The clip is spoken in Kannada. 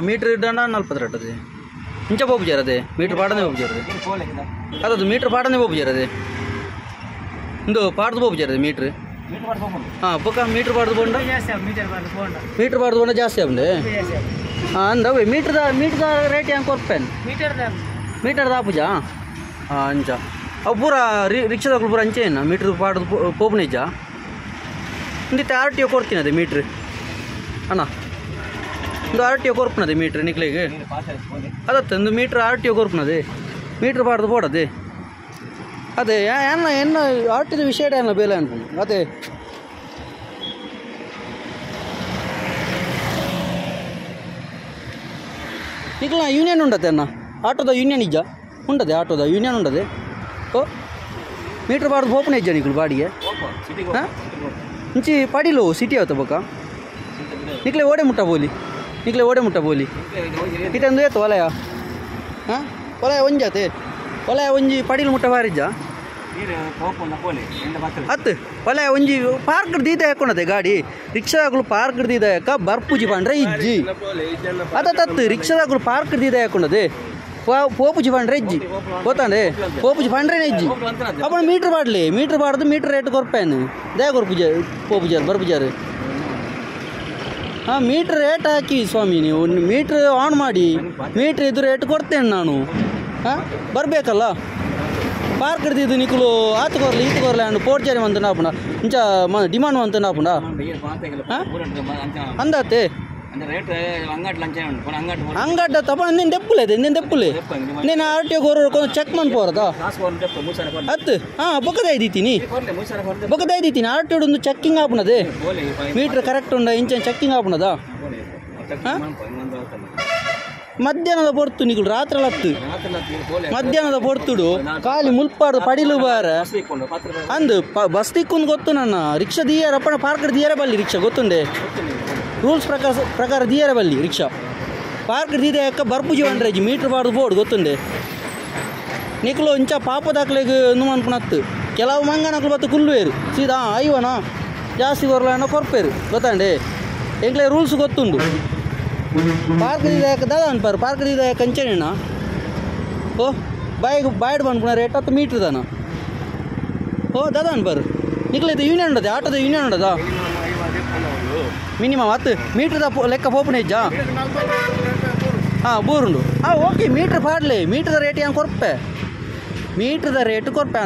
ಮೀಟ್ರ್ ಇಡ್ಡಂಡ 40 ರೇಟದೆ ಇಂಚ ಹೋಗಿ ಜರದೆ ಮೀಟ್ರ್ ಪಾಡನೆ ಹೋಗಿ ಜರದೆ ಅದದು ಮೀಟ್ರ್ ಪಾಡನೆ ಹೋಗಿ ಜರದೆ ಇಂದು ಪಾಡ್ದು ಹೋಗಿ ಜರದೆ ಮೀಟ್ರ್ ಹಾಂ ಬೊಕ್ಕ ಮೀಟ್ರ್ ಪಾಡ್ದು ಬೋಂಡ ಮೀಟ್ರ್ ಪಾಡ್ದು ಬೋಂಡ ಜಾಸ್ತಿ ಆಗುಂಡೆ ಹಾಂ ಅಂದವೆ ಮೀಟ್ರ್ದ ರೇಟ್ ಹೆಂಗೆ ಕೊರ್ಪೇನು ಮೀಟರ್ದ ಪೂಜಾ ಹಾಂ ಅಂಚ ಅವು ಪೂರ ರಿಕ್ಷಾದಾಗಲು ಪೂರ ಅಂಚೆ ಏನು ಮೀಟ್ರ್ ಪಾಡ್ದು ಪೋಪುನೇಜ ಇಂದಿತ್ತೆ RTO ಕೊಡ್ತೀನಿ ಅದೇ ಮೀಟ್ರ್ ಅಣ್ಣ ಒಂದು RTO ಕೊರ್ಪನದೆ ಮೀಟ್ರ್ ನಿಕ್ಲಿಗೆ ಅದತ್ತೆ ಒಂದು ಮೀಟ್ರ್ RTO ಕೊರ್ಪನದೆ ಮೀಟ್ರ್ ಪಾಡ್ದು ಪೋಡದೆ ಅದೇ ಏನ ಎನ್ನ RTO ವಿಷಯ ಏನ ಬೇಲೆ ಅನ್ಕೊಂಡು ಅದೇ ನಿಕ್ಲ ಯೂನಿಯನ್ ಉಂಡತೆ ಅಣ್ಣ ಆಟೋದ ಯೂನಿಯನ್ ಇಜ್ಜ ಉಂಡದೆ ಆಟೋದ ಯೂನಿಯನ್ ಉಂಡದೆ ಓ ಮೀಟ್ರ್ ಪಾಡ್ದು ಪೋಪನೆ ಇಜ್ಜ ನಿಕ್ಲು ಬಾಡಿಗೆ ಹಾಂ ಇಂಚಿ ಪಾಡಿಲು ಸಿಟಿ ಅವತ್ತ ಬೊಕ್ಕ ನಿಕ್ಲೆ ಓಡೆ ಮುಟ್ಟ ಬೋಲಿ ಇಟಂದು ಏತು ವಲಯ ಹಾಂ ವಲಯ ಒಂಜಾತೆ ವಲಯ ಒಂಜಿ ಪಡಿಲು ಮುಟ್ಟ ಬಾರಿಜ್ಜ ಹತ್ತು ವಲಯ ಒಂಜಿ ಪಾರ್ಕ್ ದೀದ ಹಾಕೊಂಡದೆ ಗಾಡಿ ರಿಕ್ಷಾದಾಗಲು ಪಾರ್ಕ್ ದೀದ ಯಾಕ ಬರ್ಪುಜಿ ಪಂಡ್ರೆ ಇಜ್ಜಿ ಅದತ್ತು ರಿಕ್ಷಾದಾಗಲು ಪಾರ್ಕ್ ದೀದ ಹಾಕೊಂಡದೆ ಪೋಪುಜಿ ಪಂಡ್ರೆ ಇಜ್ಜಿ ಗೊತ್ತಾಂಡೆ ಪೋಪುಜಿ ಪಂಡ್ರೆನೇ ಇಜ್ಜಿ ಅಪ್ಪ ಮೀಟ್ರ್ ಪಾಡ್ದು ಮೀಟ್ರ್ ರೇಟ್ ಕೊರ್ಪೇನು ದೇ ಕೊರ್ಪುಜ ಪೋಪುಜಾರು ಬರ್ಪುಜಾರು ಹಾಂ ಮೀಟ್ರ್ ರೇಟ್ ಹಾಕಿ ಸ್ವಾಮಿ ನೀವು ಮೀಟ್ರ್ ಆನ್ ಮಾಡಿ ಮೀಟ್ರ್ ಇದು ರೇಟ್ ಕೊಡ್ತೇನೆ ನಾನು ಹಾಂ ಬರಬೇಕಲ್ಲ ಪಾರ್ಕ್ ಹಿಡ್ದಿದ್ದು ನಿಕ್ಲು ಆತು ಕೊರ್ಲಿ ಈತು ಕೊರ್ಲಿ ಅಂಡು ಪೋರ್ಚಾರಿ ಮಂತ ನಾಪುಂಡ ಇಂಚ ಡಿಮಾಂಡ್ ಮಂತ ನಾಪುಂಡ ಹಾಂ ಅಂದಾತೆ ಅಂಗಡ್ಡ ತಪ ನೀನು ದೆಪ್ಪುಲೆ ನೀನು RTO ಗೋರು ಚೆಕ್ ಮಾಡಿ ಪೋರದ ಹತ್ತು ಹಾಂ ಬೊಕ್ಕದಾಯಿ ದೀತೀನಿ RTO ಒಂದು ಚೆಕ್ಕಿಂಗ್ ಆಪುನದೆ ಮೀಟ್ರ್ ಕರೆಕ್ಟ್ ಉಂಡ ಇಂಚ ಚೆಕ್ಕಿಂಗ್ ಆಪುನದ ಹಾಂ ಮಧ್ಯಾಹ್ನದ ಪೊರ್ತು ನಿಕ್ಲು ರಾತ್ರಿ ಹತ್ತು ಮಧ್ಯಾಹ್ನದ ಪೊರ್ತುಡು ಖಾಲಿ ಮುಲ್ಪಾಡು ಪಡಿಲು ಬಾರ ಅಂದು ಬಸ್ ತಿಕ್ಕೊಂದು ಗೊತ್ತು ನನ್ನ ರಿಕ್ಷಾ ದಿಯಾರಪ್ಪನ ಪಾರ್ಕ್ ದಿಯಾರ ಬಲ್ಲಿ ರಿಕ್ಷಾ ಗೊತ್ತುಂಡೆ ರೂಲ್ಸ್ ಪ್ರಕಾರ ದಿಯಾರ ಬಲ್ಲಿ ರಿಕ್ಷಾ ಪಾರ್ಕ್ ದೀದ ಯಾಕ ಬರ್ಪುಜಿ ಬಂಡ್ರೇಜಿ ಮೀಟ್ರ್ ಪಾಡ್ದು ಬೋರ್ಡ್ ಗೊತ್ತುಂಡೆ ನಿಕ್ಲು ಇಂಚ ಪಾಪ ದಾಖಲೆಗೆ ಅನ್ಪುಣತ್ತು ಕೆಲವು ಮಂಗನಕ್ಲು ಬತ್ತು ಕುಲ್ವೇರು ಸೀದಾ ಐವನ ಜಾಸ್ತಿ ಕೊರ್ಲ ಕೊರ್ಪೇರು ಗೊತ್ತಾಂಡೆ ಎಂಕ್ಲೆ ರೂಲ್ಸ್ ಗೊತ್ತುಂಡು ಪಾರ್ಕ್ ದೀದ ಯಾಕ ದಾದ ಅನ್ಪಾರು ಪಾರ್ಕ್ ದೀದ ಯಾಕ ಅಂಚೆಣ್ಣ ಓ ಬಾಯ್ಡ್ ಬಂದ್ಪುಣ ರೇಟ್ 10 ಮೀಟ್ರ್ ದಾನ ಓ ದಾದ ಅನ್ಪಾರು ನಿಕ್ಲೆ ಇದು ಯೂನಿಯನ್ ಉಂಡದೆ ಆಟೋದ ಯೂನಿಯನ್ ಉಂಡದ ಮಿನಿಮಮ್ 10 ಮೀಟ್ರದ ಲೆಕ್ಕ ಪೋಪನೆ ಇಜ್ಜ ಹಾಂ ಬೂರುಂಡು ಹಾಂ ಓಕೆ ಮೀಟ್ರ್ ಪಾಡ್ಲೆ ಮೀಟ್ರದ ರೇಟ್ ಹೆಂಗೆ ಕೊರ್ಪೆ ಮೀಟ್ರದ ರೇಟ್ ಕೊರ್ಪೆ